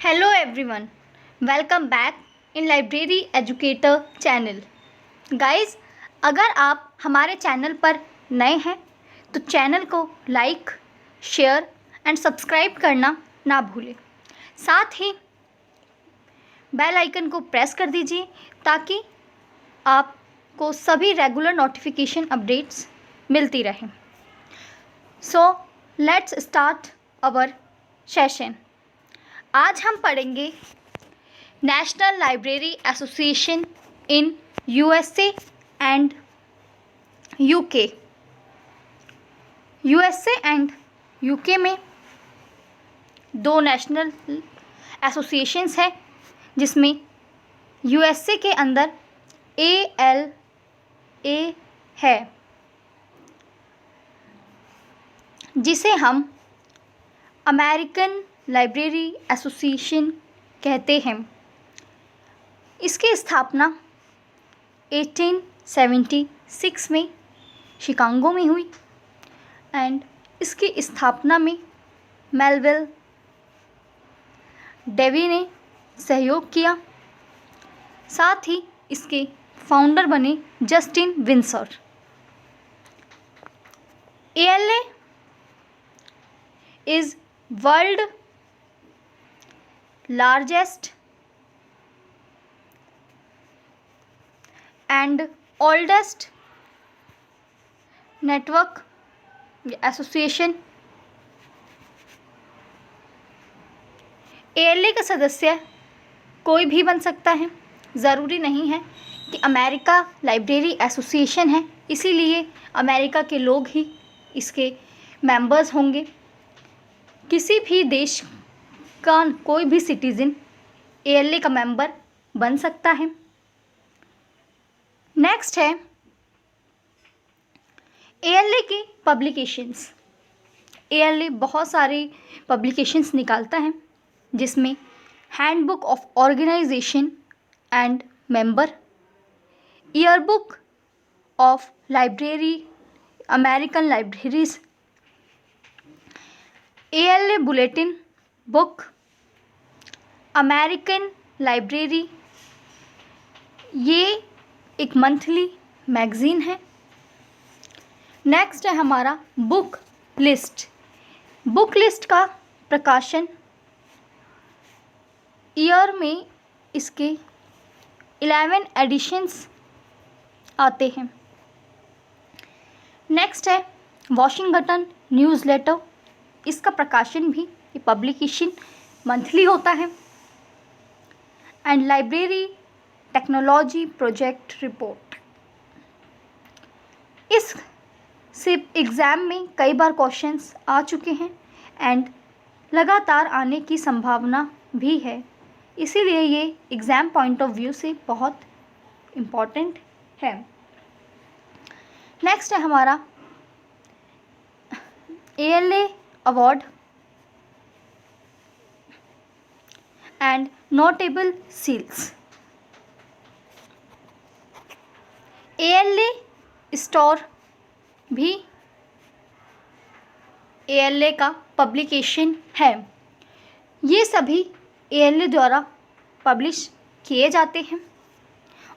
Hello everyone, welcome back in library educator channel. Guys, अगर आप हमारे चैनल पर नए हैं तो चैनल को लाइक, शेयर एंड सब्सक्राइब करना ना भूलें। साथ ही बेल आइकन को प्रेस कर दीजिए ताकि आपको सभी रेगुलर नोटिफिकेशन अपडेट्स मिलती रहें। So let's start our session. आज हम पढ़ेंगे national library association in USA and UK. USA and UK में दो नेशनल एसोसिएशंस हैं, जिसमें यूएसए के अंदर ALA है, जिसे हम अमेरिकन लाइब्रेरी एसोसिएशन कहते हैं। इसकी स्थापना 1876 में शिकागो में हुई एंड इसकी स्थापना में मेलविल डेवी ने सहयोग किया। साथ ही इसके फाउंडर बने Justin Windsor. ALA is world largest and oldest network association। ALA का सदस्य कोई भी बन सकता है, ज़रूरी नहीं है कि अमेरिका लाइब्रेरी एसोसिएशन है इसीलिए अमेरिका के लोग ही इसके मेंबर्स होंगे। किसी भी देश का कोई भी सिटीज़न ALA का मेंबर बन सकता है। नेक्स्ट है ALA की पब्लिकेशंस। ALA बहुत सारी पब्लिकेशंस निकालता है, जिसमें handbook of organization and member, yearbook of library, American libraries, ALA bulletin book, American library. ये एक मंथली मैगज़ीन है। नेक्स्ट है हमारा बुक लिस्ट। बुक लिस्ट का प्रकाशन ईयर में इसके 11 एडिशंस आते हैं। नेक्स्ट है वॉशिंगटन न्यूज़लेटर। इसका प्रकाशन भी, ये पब्लिकेशन मंथली होता है। And library technology project report. इस से एग्ज़ाम में कई बार क्वेश्चंस आ चुके हैं एंड लगातार आने की संभावना भी है, इसीलिए ये एग्ज़ाम पॉइंट ऑफ व्यू से बहुत इम्पॉर्टेंट है। नेक्स्ट है हमारा ALA award and notable seals. ALA store भी ALA का पब्लिकेशन है। ये सभी ALA द्वारा पब्लिश किए जाते हैं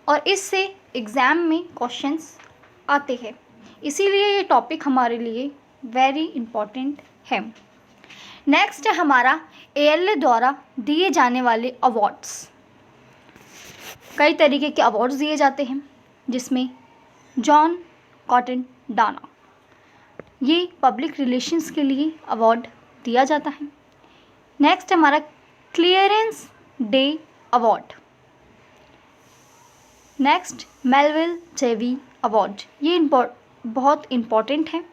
और इससे एग्ज़ाम में क्वेश्चंस आते हैं, इसीलिए ये टॉपिक हमारे लिए वेरी इम्पॉर्टेंट है। नेक्स्ट है हमारा ALA द्वारा दिए जाने वाले अवार्ड्स। कई तरीके के अवार्ड्स दिए जाते हैं, जिसमें जॉन कॉटन डाना, ये पब्लिक रिलेशंस के लिए अवार्ड दिया जाता है। नेक्स्ट हमारा clearance day award. Next Melvil Dewey award. ये बहुत इम्पॉर्टेंट है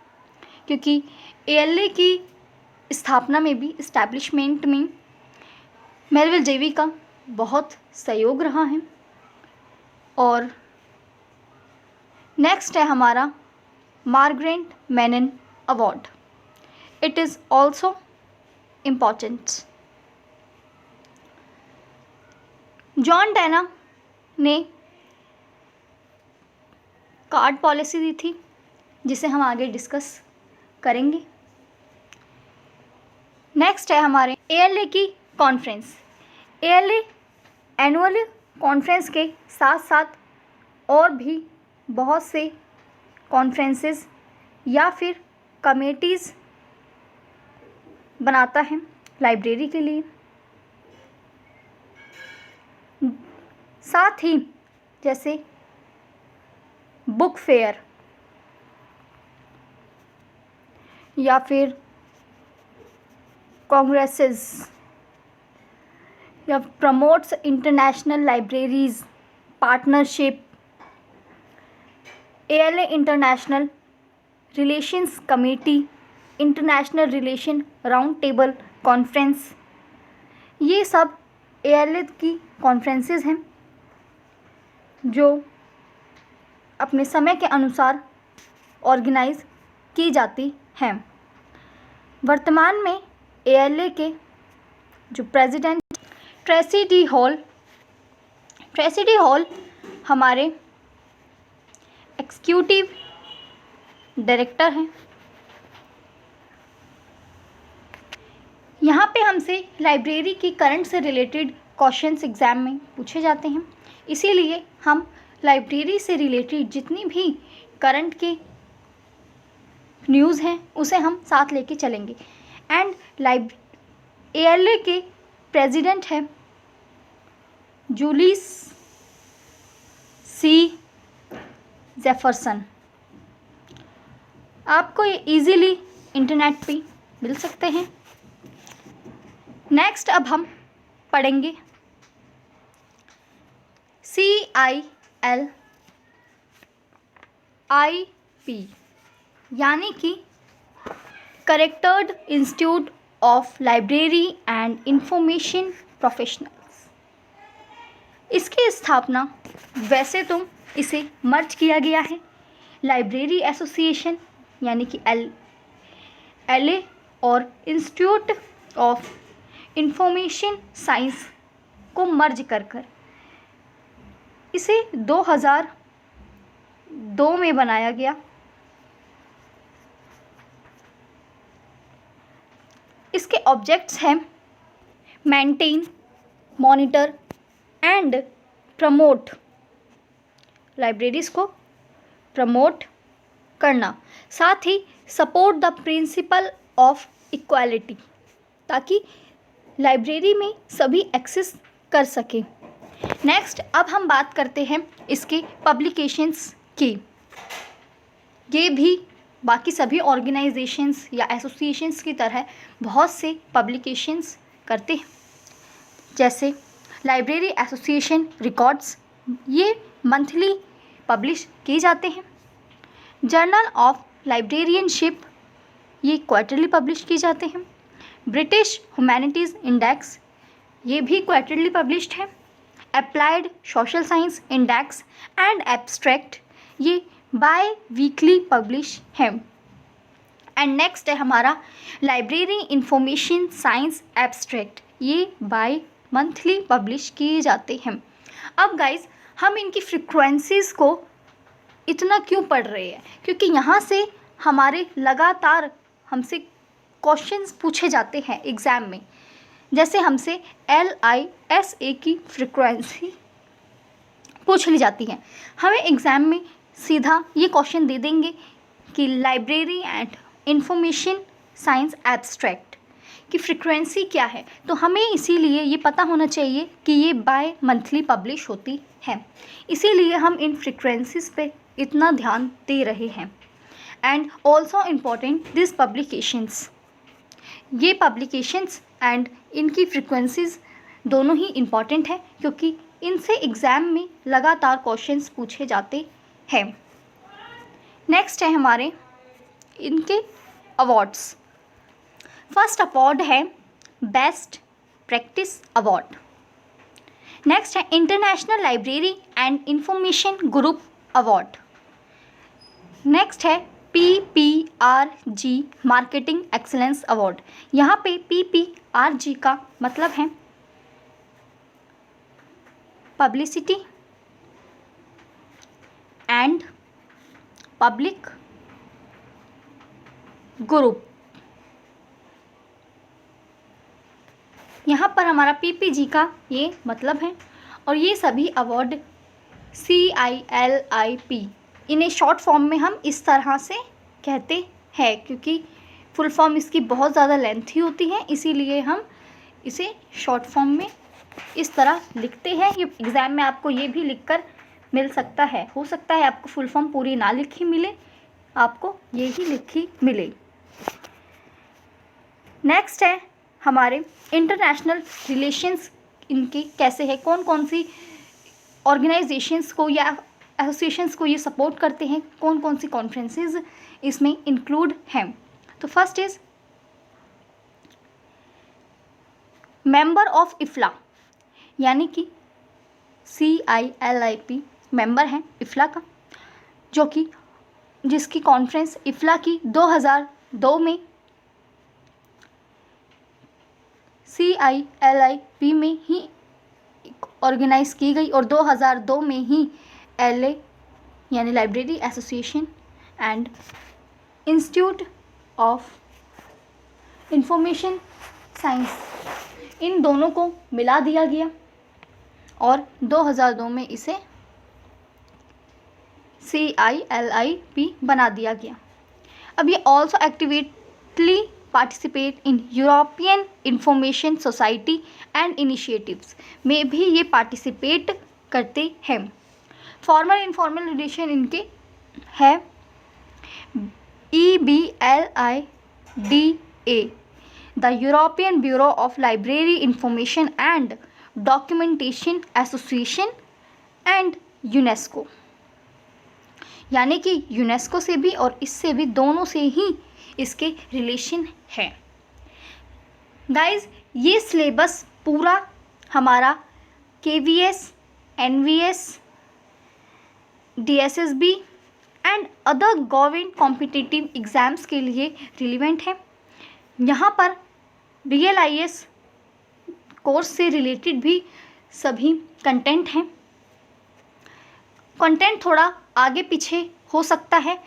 क्योंकि ALA की स्थापना में भी, इस्टेब्लिशमेंट में मेलविल डेवी का बहुत सहयोग रहा है। और नेक्स्ट है हमारा Margaret Menon award. It is also important. John Dana ने कार्ड पॉलिसी दी थी, जिसे हम आगे डिस्कस करेंगे। नेक्स्ट है हमारे ALA की कॉन्फ्रेंस। ALA एनुअल कॉन्फ्रेंस के साथ साथ और भी बहुत से कॉन्फ्रेंसेस या फिर कमेटीज़ बनाता है लाइब्रेरी के लिए। साथ ही जैसे बुक फेयर या फिर कांग्रेसेस या promotes international libraries partnership, ALA international relations committee, international relation round table conference, ये सब ALA की कॉन्फ्रेंसेस हैं जो अपने समय के अनुसार ऑर्गेनाइज की जाती हैं। वर्तमान में ALA के जो प्रेसिडेंट ट्रेसिडी हॉल हमारे एग्जीक्यूटिव डायरेक्टर हैं। यहाँ पे हमसे लाइब्रेरी की करंट से रिलेटेड क्वेश्चंस एग्ज़ाम में पूछे जाते हैं, इसीलिए हम लाइब्रेरी से रिलेटेड जितनी भी करंट के न्यूज़ हैं उसे हम साथ लेके चलेंगे। एंड ALA के प्रेसिडेंट हैं जूलियस C. जेफरसन। आपको ये इजीली इंटरनेट पे मिल सकते हैं। नेक्स्ट अब हम पढ़ेंगे CILIP यानी कि chartered institute of library and information professionals. इसकी स्थापना, वैसे तो इसे मर्ज किया गया है लाइब्रेरी एसोसिएशन यानी कि LA और इंस्टीट्यूट ऑफ इंफॉर्मेशन साइंस को मर्ज कर इसे 2002 में बनाया गया। इसके ऑब्जेक्ट्स हैं maintain, monitor and promote, libraries को प्रमोट करना, साथ ही support the principle of equality, ताकि लाइब्रेरी में सभी एक्सेस कर सकें। नेक्स्ट अब हम बात करते हैं इसके पब्लिकेशंस की। ये भी बाकी सभी ऑर्गेनाइजेशंस या एसोसिएशंस की तरह बहुत से पब्लिकेशंस करते हैं, जैसे लाइब्रेरी एसोसिएशन रिकॉर्ड्स, ये मंथली पब्लिश किए जाते हैं। जर्नल ऑफ लाइब्रेरियनशिप, ये क्वार्टरली पब्लिश किए जाते हैं। ब्रिटिश ह्यूमैनिटीज़ इंडेक्स, ये भी क्वार्टरली पब्लिश्ड है। Applied social science index and abstract, ये बाय वीकली पब्लिश है। एंड नेक्स्ट है हमारा लाइब्रेरी इंफॉर्मेशन साइंस एब्स्ट्रैक्ट, ये बाय मंथली पब्लिश किए जाते हैं। अब गाइज हम इनकी फ्रीक्वेंसीज़ को इतना क्यों पढ़ रहे हैं, क्योंकि यहाँ से हमारे लगातार हमसे क्वेश्चंस पूछे जाते हैं एग्ज़ाम में। जैसे हमसे LISA की फ्रीक्वेंसी पूछ ली जाती है, हमें एग्ज़ाम में सीधा ये क्वेश्चन दे देंगे कि library and information science abstract की फ्रीक्वेंसी क्या है, तो हमें इसीलिए ये पता होना चाहिए कि ये बाय मंथली पब्लिश होती है, इसीलिए हम इन फ्रीक्वेंसीज़ पे इतना ध्यान दे रहे हैं। And also important this publications, ये पब्लिकेशंस एंड इनकी फ्रीक्वेंसीज़ दोनों ही इम्पॉर्टेंट है, क्योंकि इनसे एग्ज़ाम में लगातार क्वेश्चंस पूछे जाते हैं। नेक्स्ट है हमारे इनके अवार्ड्स। फर्स्ट अवार्ड है बेस्ट प्रैक्टिस अवार्ड। नेक्स्ट है international library and information group award. Next है PPRG मार्केटिंग एक्सीलेंस अवार्ड। यहाँ पे PPRG का मतलब है पब्लिसिटी एंड पब्लिक ग्रुप। यहाँ पर हमारा PPG का ये मतलब है। और ये सभी अवार्ड CILIP, इन्हें शॉर्ट फॉर्म में हम इस तरह से कहते हैं, क्योंकि फुल फॉर्म इसकी बहुत ज़्यादा लेंथी होती है, इसीलिए हम इसे शॉर्ट फॉर्म में इस तरह लिखते हैं। ये एग्ज़ाम में आपको ये भी लिखकर मिल सकता है, हो सकता है आपको फुल फॉर्म पूरी ना लिखी मिले, आपको ये ही लिखी मिले। नेक्स्ट है हमारे इंटरनेशनल रिलेशंस, इनके कैसे है, कौन कौन सी ऑर्गेनाइजेशंस को या एसोसिएशंस को ये सपोर्ट करते हैं, कौन कौन सी कॉन्फ्रेंसेस इसमें इंक्लूड हैं। तो फर्स्ट इज़ मेंबर ऑफ इफ्ला, यानी कि CILIP मेंबर हैं इफ्ला का, जो कि जिसकी कॉन्फ्रेंस इफ्ला की 2002 में CILIP में ही ऑर्गेनाइज़ की गई, और 2002 में ही LA यानी library association and institute of information science, इन दोनों को मिला दिया गया और 2002 में इसे CILIP बना दिया गया। अब ये also actively participate in European information society and initiatives में भी ये पार्टिसिपेट करते हैं। फॉर्मल इनफॉर्मल रिलेशन इनके है EBLIDA, the European bureau of library information and documentation association and UNESCO, यानी कि यूनेस्को से भी और इससे भी, दोनों से ही इसके रिलेशन है। गाइस, ये सिलेबस पूरा हमारा KVS, NVS, DSSB and other government competitive exams के लिए रिलेवेंट है। यहाँ पर BLIS कोर्स से रिलेटेड भी सभी कंटेंट हैं। कंटेंट थोड़ा आगे पीछे हो सकता है,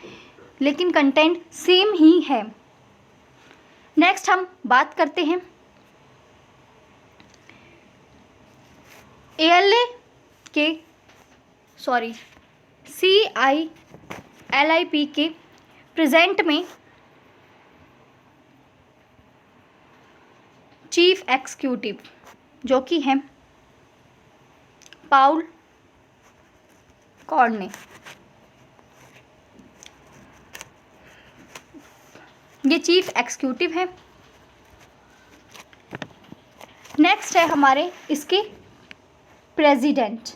लेकिन कंटेंट सेम ही है। नेक्स्ट हम बात करते हैं CILIP के प्रेजेंट में चीफ एग्जीक्यूटिव, जो कि हैं पाउल कॉर्ने। ये चीफ एग्जीक्यूटिव है। नेक्स्ट है हमारे इसके प्रेसिडेंट।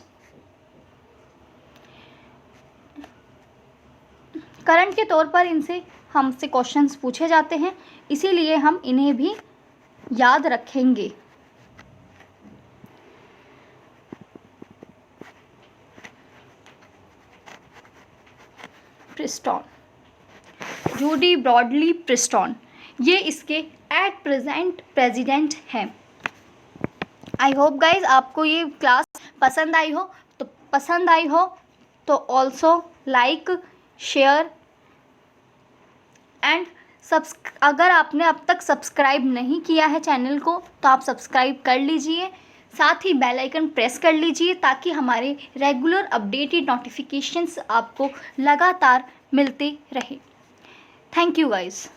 करंट के तौर पर इनसे हमसे क्वेश्चंस पूछे जाते हैं, इसीलिए हम इन्हें भी याद रखेंगे। प्रिस्टॉन, जूडी ब्रॉडली प्रिस्टॉन, ये इसके एट प्रेजेंट प्रेसिडेंट हैं। आई होप गाइज आपको ये क्लास पसंद आई हो तो ऑल्सो लाइक, शेयर एंड अगर आपने अब तक सब्सक्राइब नहीं किया है चैनल को तो आप सब्सक्राइब कर लीजिए, साथ ही बेल आइकन प्रेस कर लीजिए, ताकि हमारे रेगुलर अपडेटेड नोटिफिकेशंस आपको लगातार मिलते रहे। Thank you guys.